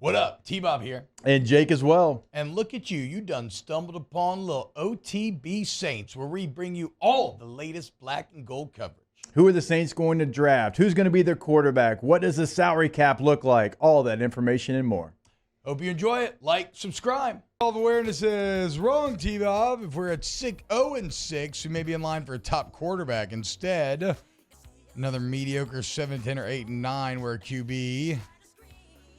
What up? T-Bob here. And Jake as well. And look at you. You done stumbled upon little OTB Saints, where we bring you all the latest black and gold coverage. Who are the Saints going to draft? Who's going to be their quarterback? What does the salary cap look like? All that information and more. Hope you enjoy it. Like, subscribe. Self-awareness is wrong, T-Bob. If we're at 0-6, we may be in line for a top quarterback. Instead, another mediocre 7-10 or 8-9, where QB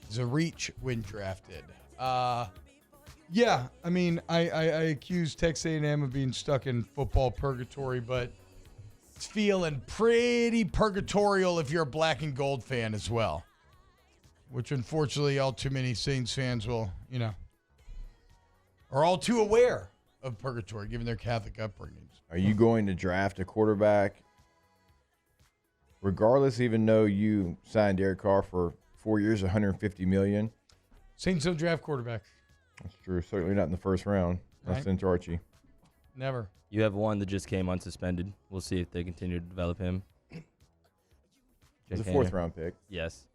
is a reach when drafted. Yeah, I mean, I accuse Texas A&M of being stuck in football purgatory, but it's feeling pretty purgatorial if you're a black and gold fan as well, which unfortunately all too many Saints fans will, are all too aware of purgatory given their Catholic upbringings. Are you going to draft a quarterback regardless, even though you signed Derek Carr for 4 years, $150 million? Saints don't draft quarterbacks. That's true. Certainly not in the first round. That's Right. since Archie. Never. You have one that just came unsuspended. We'll see if they continue to develop him. It was a Jake fourth Hayner. round pick. Yes.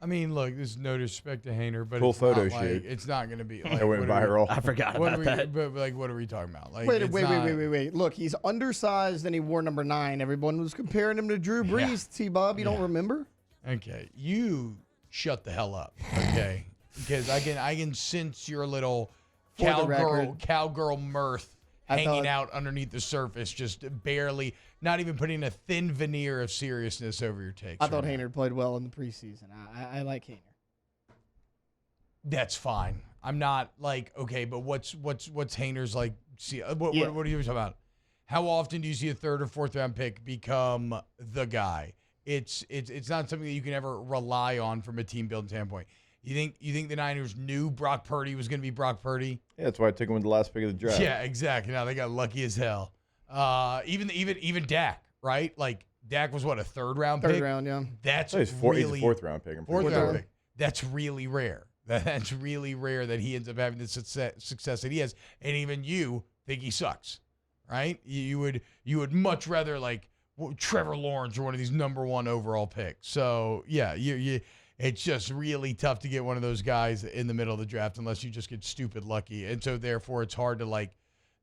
I mean, look, this is no disrespect to Hayner, but Cool it's photo not like, shoot. it's not going to be like, It went what are we- viral. I forgot What about are that. what are we talking about? Like, Wait. it's not- Look, he's undersized and he wore number 9. Everyone was comparing him to Drew Brees. T-Bob, you don't remember? Okay, you shut the hell up, okay? Because I can sense your little For the record, cowgirl mirth I hanging thought- out underneath the surface, just barely, not even putting a thin veneer of seriousness over your takes. I thought right now. Hayner played well in the preseason. I like Hayner. That's fine. I'm not like, okay, but what's Hayner's like? See, what are you talking about? How often do you see a third or fourth round pick become the guy? It's not something that you can ever rely on from a team building standpoint. You think the Niners knew Brock Purdy was going to be Brock Purdy? Yeah, that's why I took him with the last pick of the draft. Yeah, exactly. Now they got lucky as hell. Even Dak, right? Like Dak was what, a third round pick? Third round, yeah. That's So he's really a fourth round pick. I'm fourth pretty round sure. pick. That's really rare. That's really rare that he ends up having the success that he has, and even you think he sucks, right? You would much rather like Trevor Lawrence or one of these number 1 overall picks. So yeah, you it's just really tough to get one of those guys in the middle of the draft unless you just get stupid lucky, and so therefore it's hard to like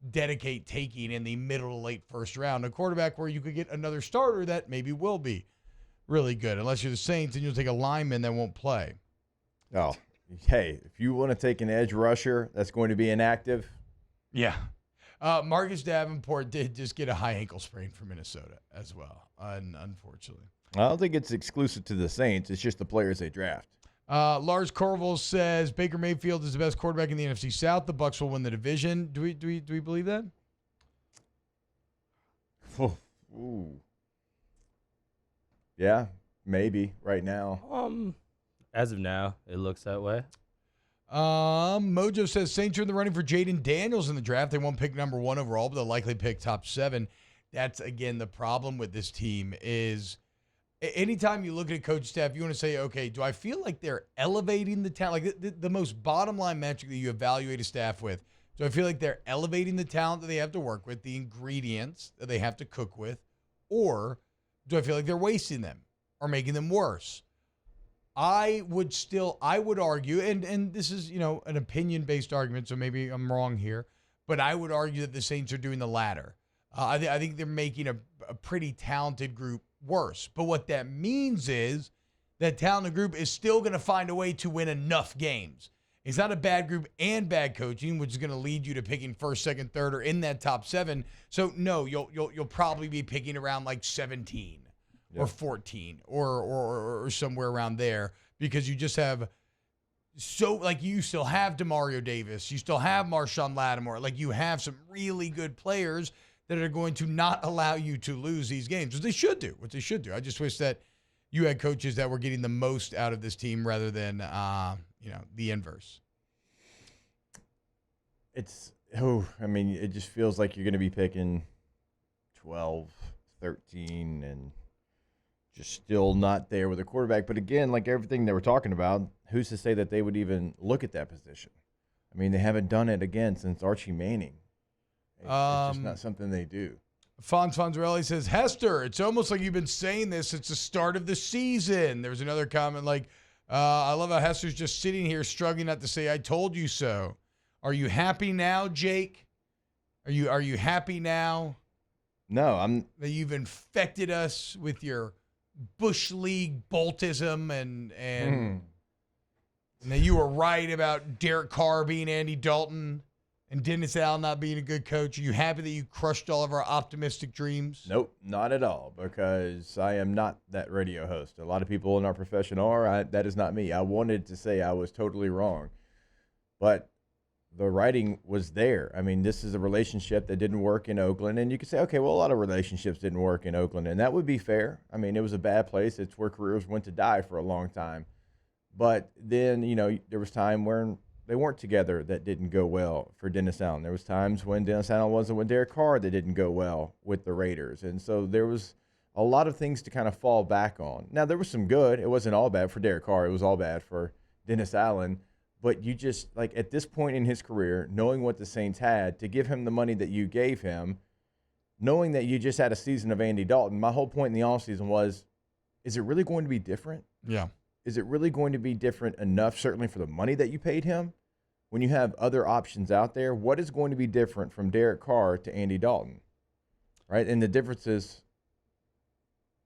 dedicate taking in the middle to late first round a quarterback where you could get another starter that maybe will be really good, unless you're the Saints and you'll take a lineman that won't play. Oh, hey, if you want to take an edge rusher that's going to be inactive, Yeah. Marcus Davenport did just get a high ankle sprain from Minnesota as well, unfortunately. I don't think it's exclusive to the Saints. It's just the players they draft. Lars Corville says Baker Mayfield is the best quarterback in the NFC South. The Bucs will win the division. Do we believe that? Ooh. Yeah, maybe right now. As of now, it looks that way. Mojo says Saints are in the running for Jaden Daniels in the draft. They won't pick number 1 overall, but they'll likely pick top 7. That's, again, the problem with this team is anytime you look at a coach staff, you want to say, okay, do I feel like they're elevating the talent? Like the most bottom line metric that you evaluate a staff with, do I feel like they're elevating the talent that they have to work with, the ingredients that they have to cook with, or do I feel like they're wasting them or making them worse? I would argue, and this is, an opinion-based argument, so maybe I'm wrong here, but I would argue that the Saints are doing the latter. I think they're making a pretty talented group worse. But what that means is that talented group is still going to find a way to win enough games. It's not a bad group and bad coaching, which is going to lead you to picking first, second, third, or in that top 7. So no, you'll probably be picking around like 17. Or 14 or somewhere around there, because you just have you still have Demario Davis, you still have Marshawn Lattimore, like you have some really good players that are going to not allow you to lose these games, which they should do. I just wish that you had coaches that were getting the most out of this team rather than the inverse. It just feels like you're going to be picking 12, 13, and just still not there with a quarterback. But again, like everything they were talking about, who's to say that they would even look at that position? I mean, they haven't done it again since Archie Manning. It's just not something they do. Fonz Fonzarelli says, Hester, it's almost like you've been saying this since the start of the season. There was another comment like, I love how Hester's just sitting here struggling not to say, I told you so. Are you happy now, Jake? Are you happy now No, I'm. that you've infected us with your Bush League boltism and that you were right about Derek Carr being Andy Dalton and Dennis Allen not being a good coach? Are you happy that you crushed all of our optimistic dreams? Nope, not at all, because I am not that radio host. A lot of people in our profession are. That is not me. I wanted to say I was totally wrong, but the writing was there. I mean, this is a relationship that didn't work in Oakland, and you could say, okay, well, a lot of relationships didn't work in Oakland, and that would be fair. I mean, it was a bad place. It's where careers went to die for a long time. But then, there was time when they weren't together that didn't go well for Dennis Allen. There was times when Dennis Allen wasn't with Derek Carr that didn't go well with the Raiders. And so there was a lot of things to kind of fall back on. Now, there was some good. It wasn't all bad for Derek Carr. It was all bad for Dennis Allen. But you just, like, at this point in his career, knowing what the Saints had, to give him the money that you gave him, knowing that you just had a season of Andy Dalton, my whole point in the offseason was, is it really going to be different? Yeah. Is it really going to be different enough, certainly for the money that you paid him, when you have other options out there? What is going to be different from Derek Carr to Andy Dalton, right? And the differences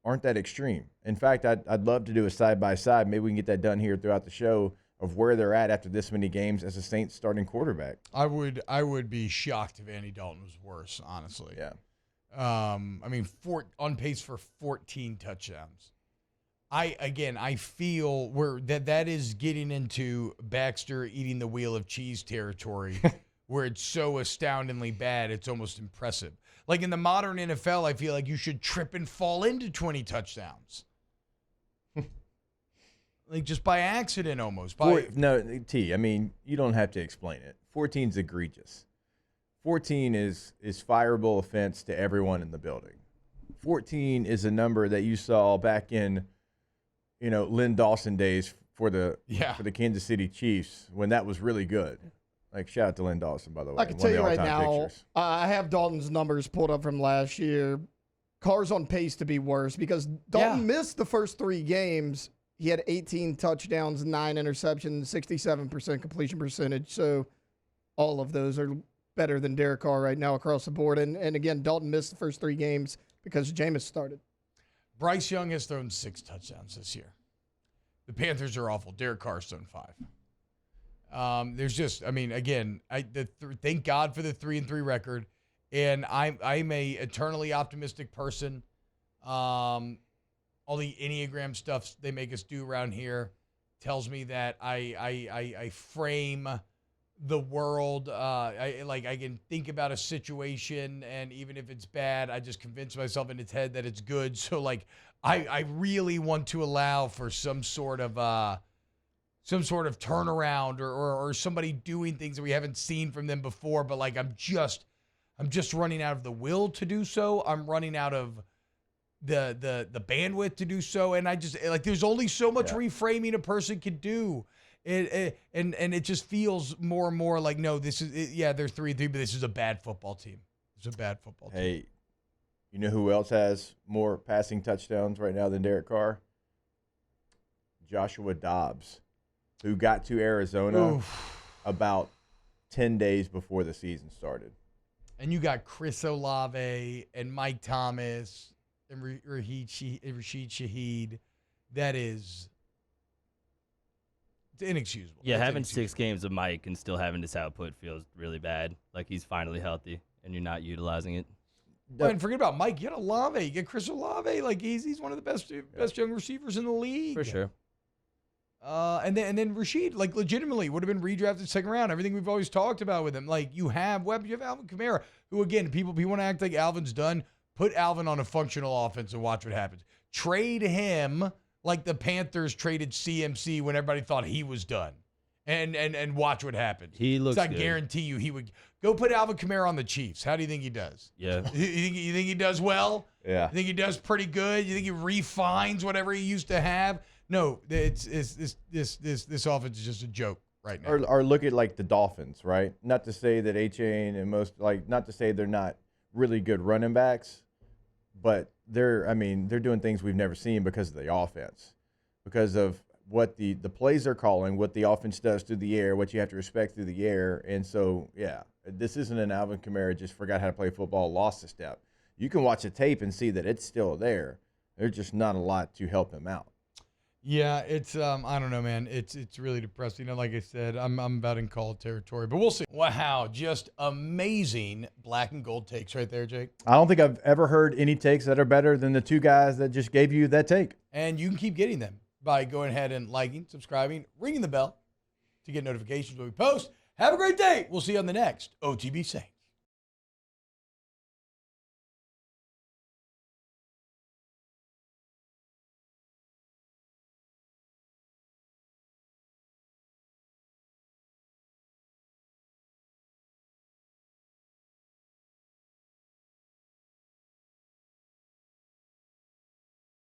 aren't that extreme. In fact, I'd love to do a side-by-side. Maybe we can get that done here throughout the show of where they're at after this many games as a Saints starting quarterback. I would be shocked if Andy Dalton was worse, honestly. Yeah. I mean, on pace for 14 touchdowns. I feel that is getting into Baxter eating the wheel of cheese territory where it's so astoundingly bad, it's almost impressive. Like in the modern NFL, I feel like you should trip and fall into 20 touchdowns. Like just by accident almost. No, T, I mean, you don't have to explain it. 14's egregious. 14 is fireable offense to everyone in the building. 14 is a number that you saw back in Lynn Dawson days for the Kansas City Chiefs when that was really good. Like, shout out to Lynn Dawson, by the way. I can tell you right now, I have Dalton's numbers pulled up from last year. Carr's on pace to be worse because Dalton missed the first 3 games. He had 18 touchdowns, 9 interceptions, 67% completion percentage. So all of those are better than Derek Carr right now across the board. And again, Dalton missed the first 3 games because Jameis started. Bryce Young has thrown 6 touchdowns this year. The Panthers are awful. Derek Carr's thrown 5. There's just, I mean, again, thank God for the 3-3 record. And I'm a eternally optimistic person. All the Enneagram stuff they make us do around here tells me that I frame the world. I can think about a situation, and even if it's bad, I just convince myself in its head that it's good. So like I really want to allow for some sort of turnaround or somebody doing things that we haven't seen from them before. But like I'm just running out of the will to do so. I'm running out of the bandwidth to do so, and I just like there's only so much reframing a person could do. And it just feels more and more like, no, this is they're 3-3, but this is a bad football team. It's a bad football team. Hey, you know who else has more passing touchdowns right now than Derek Carr? Joshua Dobbs, who got to Arizona about 10 days before the season started. And you got Chris Olave and Mike Thomas and Rashid Shaheed. That is... it's inexcusable. Yeah, having 6 games of Mike and still having this output feels really bad. Like he's finally healthy and you're not utilizing it. Well, and forget about Mike. You get Olave. You get Chris Olave. Like he's one of the best young receivers in the league. For sure. And then Rashid, like legitimately would have been redrafted second round. Everything we've always talked about with him. Like you have Webb, you have Alvin Kamara, who again, people want to act like Alvin's done. Put Alvin on a functional offense and watch what happens. Trade him like the Panthers traded CMC when everybody thought he was done. And watch what happens. He looks I good. guarantee you he would go put Alvin Kamara on the Chiefs. How do you think he does? Yeah. You think he does well? Yeah. You think he does pretty good? You think he refines whatever he used to have? No, this offense is just a joke right now. Or look at like the Dolphins, right? Not to say that A-Chain and not to say they're not really good running backs, but they're doing things we've never seen because of the offense, because of what the plays they're calling, what the offense does through the air, what you have to respect through the air. And so, yeah, this isn't an Alvin Kamara just forgot how to play football, lost a step. You can watch the tape and see that it's still there. There's just not a lot to help him out. Yeah, it's I don't know, man. It's really depressing. And like I said, I'm about in call territory, but we'll see. Wow, just amazing black and gold takes right there, Jake. I don't think I've ever heard any takes that are better than the two guys that just gave you that take. And you can keep getting them by going ahead and liking, subscribing, ringing the bell to get notifications when we post. Have a great day. We'll see you on the next OTB Saints.